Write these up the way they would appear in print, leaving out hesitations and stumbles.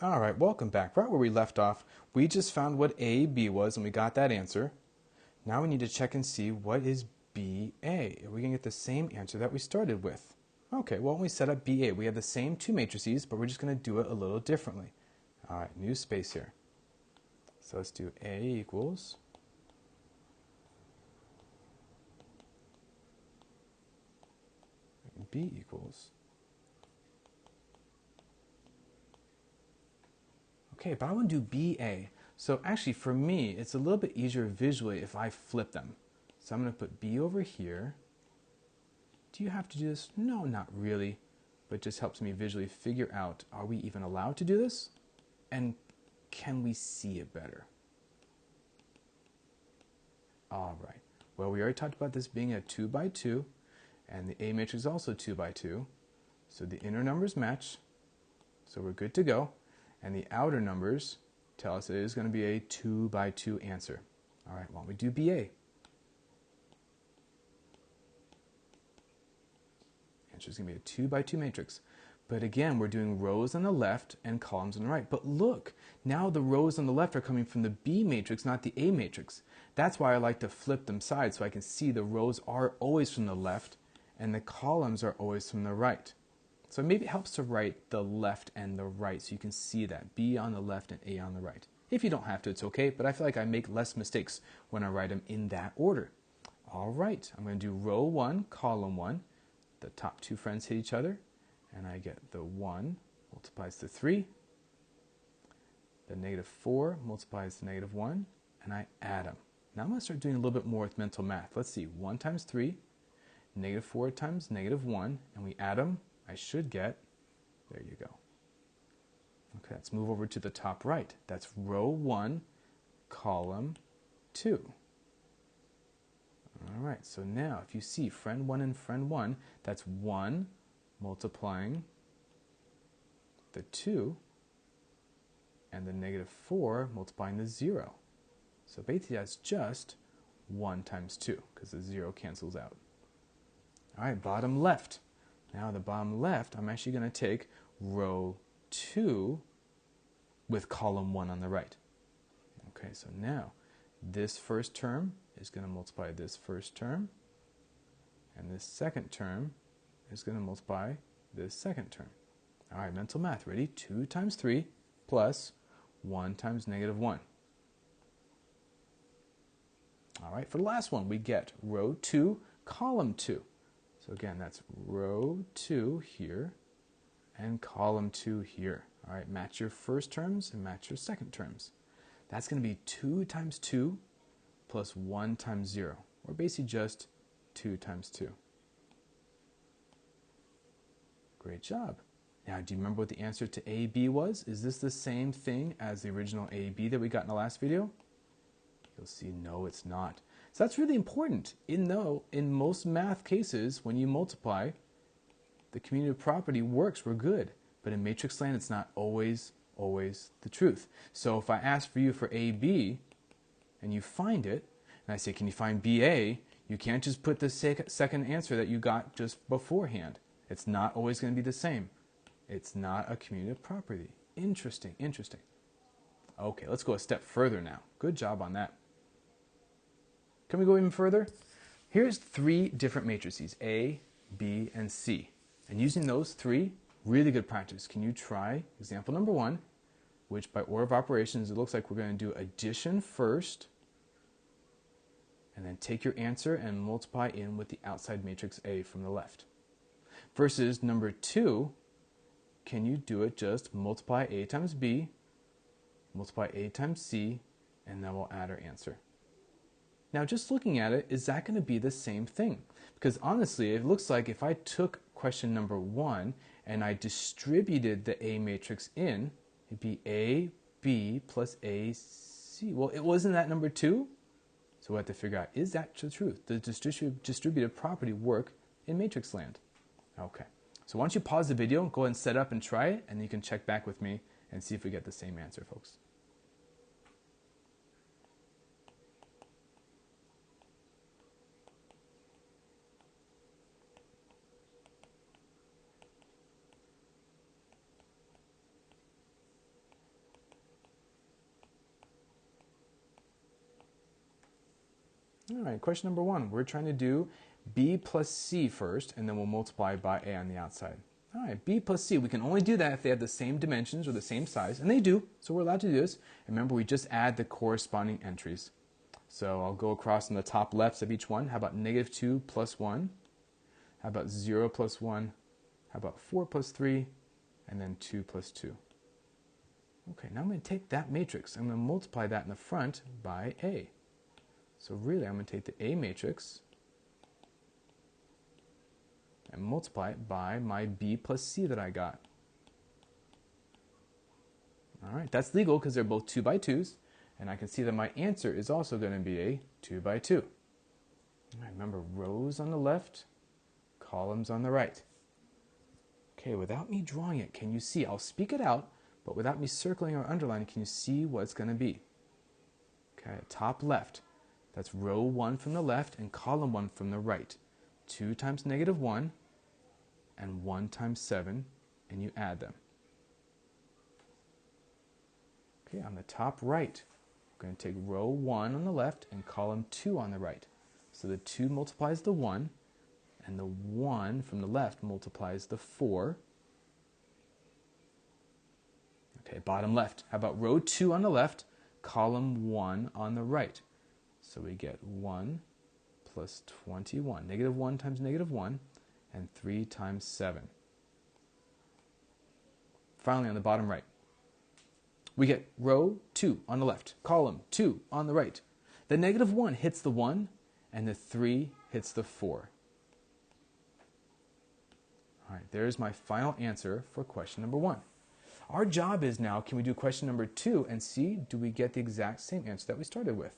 All right, welcome back. Right where we left off, we just found what A, B was, and we got that answer. Now we need to check and see what is BA. Are we going to get the same answer that we started with? Okay, well, when we set up BA, we have the same two matrices, but we're just going to do it a little differently. All right, new space here. So let's do A equals B equals. Okay, but I want to do BA. So actually, for me, it's a little bit easier visually if I flip them. So I'm going to put B over here. Do you have to do this? No, not really, but it just helps me visually figure out, are we even allowed to do this? And can we see it better? All right. Well, we already talked about this being a 2 by 2, and the A matrix is also 2 by 2. So the inner numbers match, so we're good to go. And the outer numbers tell us it is going to be a 2 by 2 answer. All right, why don't we do BA? Answer is going to be a 2 by 2 matrix. But again, we're doing rows on the left and columns on the right. But look, now the rows on the left are coming from the B matrix, not the A matrix. That's why I like to flip them sides so I can see the rows are always from the left and the columns are always from the right. So maybe it helps to write the left and the right so you can see that. B on the left and A on the right. If you don't have to, it's okay, but I feel like I make less mistakes when I write them in that order. All right, I'm going to do row 1, column 1. The top two friends hit each other, and I get the 1 multiplies to 3. The negative 4 multiplies to negative 1, and I add them. Now I'm going to start doing a little bit more with mental math. Let's see, 1 times 3, negative 4 times negative 1, and we add them. I should get, there you go. Okay, let's move over to the top right. That's row 1, column 2. All right, so now if you see friend 1 and friend 1, that's 1 multiplying the 2 and the negative 4 multiplying the 0. So basically that's just 1 times 2 because the 0 cancels out. All right, bottom left. Now the bottom left, I'm actually going to take row 2 with column 1 on the right. Okay, so now this first term is going to multiply this first term, and this second term is going to multiply this second term. All right, mental math, ready? 2 times 3 plus 1 times negative 1. All right, for the last one, we get row 2, column 2. So again, that's row 2 here and column 2 here. All right, match your first terms and match your second terms. That's going to be 2 times 2 plus 1 times 0, or basically just 2 times 2. Great job. Now, do you remember what the answer to AB was? Is this the same thing as the original AB that we got in the last video? You'll see, no, it's not. So that's really important. In most math cases, when you multiply, the commutative property works, we're good. But in matrix land, it's not always the truth. So if I ask for you for AB, and you find it, and I say, can you find BA? You can't just put the second answer that you got just beforehand. It's not always going to be the same. It's not a commutative property. Interesting, interesting. Okay, let's go a step further now. Good job on that. Can we go even further? Here's 3 different matrices, A, B, and C. And using those 3, really good practice. Can you try example number 1, which by order of operations, it looks like we're going to do addition first, and then take your answer and multiply in with the outside matrix A from the left. Versus number 2, can you do it just multiply A times B, multiply A times C, and then we'll add our answer. Now, just looking at it, is that going to be the same thing? Because honestly, it looks like if I took question number 1 and I distributed the A matrix in, it'd be A, B plus A, C. Well, it wasn't that number 2? So we have to figure out, is that the truth? Does distributive property work in matrix land? Okay. So why don't you pause the video, go ahead and set up and try it, and you can check back with me and see if we get the same answer, folks. All right, question number 1. We're trying to do b plus c first, and then we'll multiply by a on the outside. All right, b plus c. We can only do that if they have the same dimensions or the same size, and they do, so we're allowed to do this. Remember, we just add the corresponding entries. So I'll go across on the top lefts of each one. How about -2 plus 1? How about 0 plus 1? How about 4 plus 3? And then 2 plus 2. Okay, now I'm going to take that matrix. I'm going to multiply that in the front by A. So really, I'm going to take the A matrix and multiply it by my B plus C that I got. All right, that's legal because they're both 2 by 2s. And I can see that my answer is also going to be a 2 by 2. All right, remember, rows on the left, columns on the right. Okay, without me drawing it, can you see? I'll speak it out, but without me circling or underlining, can you see what it's going to be? Okay, top left. That's row 1 from the left and column 1 from the right. 2 times -1 and 1 times 7, and you add them. Okay, on the top right, we're going to take row 1 on the left and column 2 on the right. So the 2 multiplies the 1, and the 1 from the left multiplies the 4. Okay, bottom left. How about row 2 on the left, column 1 on the right? So we get 1 plus 21. -1 times -1, and 3 times 7. Finally, on the bottom right, we get row 2 on the left, column 2 on the right. The -1 hits the 1, and the 3 hits the 4. All right, there's my final answer for question number 1. Our job is now, can we do question number 2 and see, do we get the exact same answer that we started with?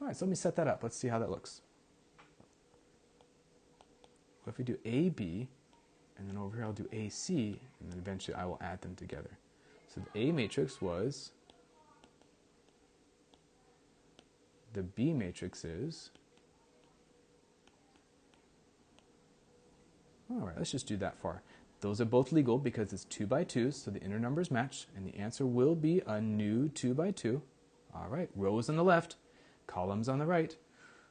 All right, so let me set that up. Let's see how that looks. What if we do AB, and then over here I'll do AC, and then eventually I will add them together. So the A matrix was, the B matrix is, all right, let's just do that far. Those are both legal because it's 2 by 2s, so the inner numbers match, and the answer will be a new 2 by 2. All right, rows on the left, columns on the right.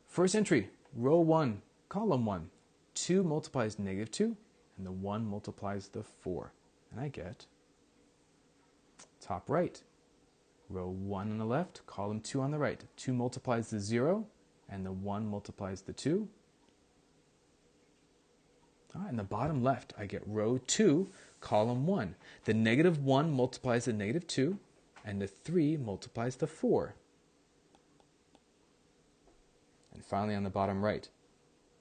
First entry, row 1, column 1. 2 multiplies -2, and the 1 multiplies the 4. And I get top right, row 1 on the left, column 2 on the right. 2 multiplies the 0, and the 1 multiplies the 2. All right, in the bottom left, I get row 2, column 1. The -1 multiplies the -2, and the 3 multiplies the 4. And finally, on the bottom right,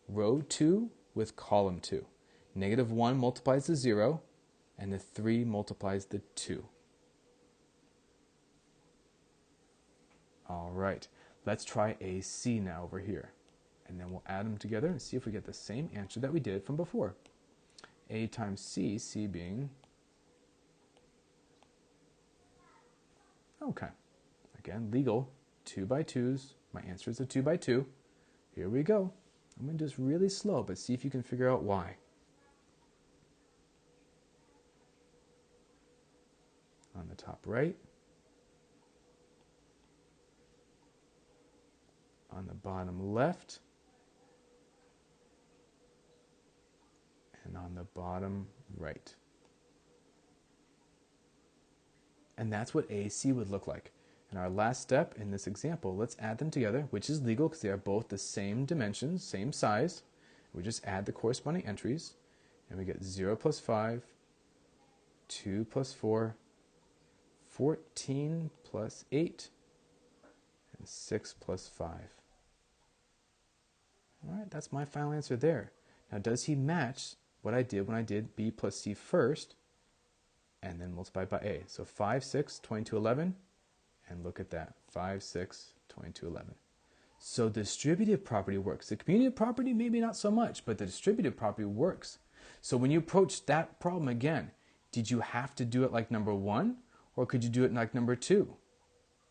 row 2 with column 2. -1 multiplies the 0, and the 3 multiplies the 2. All right, let's try AC now over here. And then we'll add them together and see if we get the same answer that we did from before. A times C, C being, okay, again, legal, 2 by 2s. My answer is a 2 by 2. Here we go. I'm going to do this really slow, but see if you can figure out why. On the top right, on the bottom left, and on the bottom right. And that's what AC would look like. And our last step in this example, let's add them together, which is legal because they are both the same dimensions, same size. We just add the corresponding entries, and we get 0 plus 5, 2 plus 4, 14 plus 8, and 6 plus 5. All right, that's my final answer there. Now, does he match what I did when I did B plus C first, and then multiplied by A? So 5, 6, 22, 11, and look at that, 5, 6, 22, 11. So the distributive property works. The commutative property, maybe not so much, but the distributive property works. So when you approach that problem again, did you have to do it like number 1, or could you do it like number 2?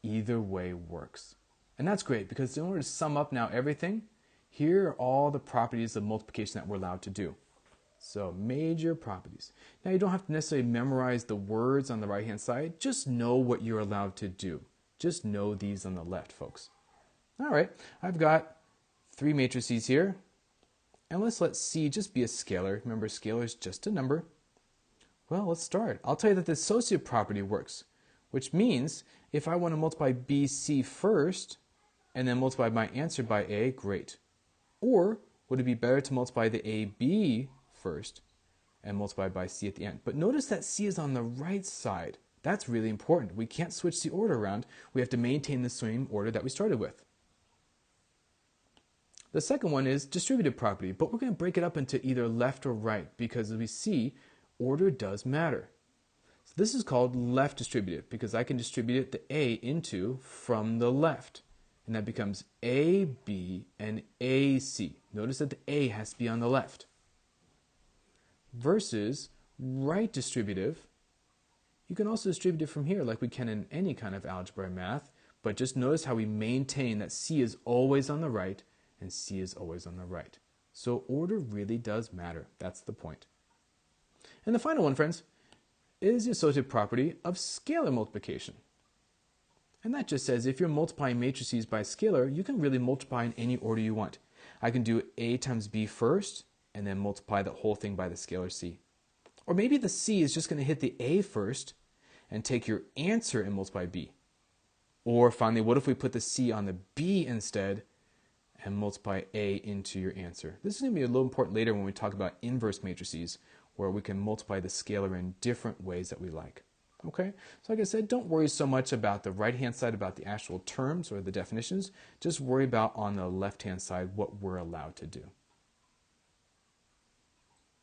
Either way works. And that's great, because in order to sum up now everything, here are all the properties of multiplication that we're allowed to do. So major properties. Now you don't have to necessarily memorize the words on the right hand side, just know what you're allowed to do. Just know these on the left, folks. All right, I've got three matrices here. And let's let C just be a scalar. Remember, scalar is just a number. Well, let's start. I'll tell you that the associative property works, which means if I want to multiply BC first and then multiply my answer by A, great. Or would it be better to multiply the AB first and multiply by C at the end? But notice that C is on the right side. That's really important. We can't switch the order around. We have to maintain the same order that we started with. The second one is distributive property, but we're going to break it up into either left or right because as we see, order does matter. So this is called left distributive because I can distribute the A into from the left. And that becomes AB and AC. Notice that the A has to be on the left. Versus right distributive, you can also distribute it from here like we can in any kind of algebra or math, but just notice how we maintain that C is always on the right and C is always on the right. So order really does matter. That's the point. And the final one, friends, is the associative property of scalar multiplication. And that just says if you're multiplying matrices by scalar, you can really multiply in any order you want. I can do A times B first and then multiply the whole thing by the scalar C. Or maybe the C is just going to hit the A first and take your answer and multiply B. Or finally, what if we put the C on the B instead and multiply A into your answer? This is going to be a little important later when we talk about inverse matrices, where we can multiply the scalar in different ways that we like. Okay, so like I said, don't worry so much about the right-hand side, about the actual terms or the definitions. Just worry about on the left-hand side what we're allowed to do.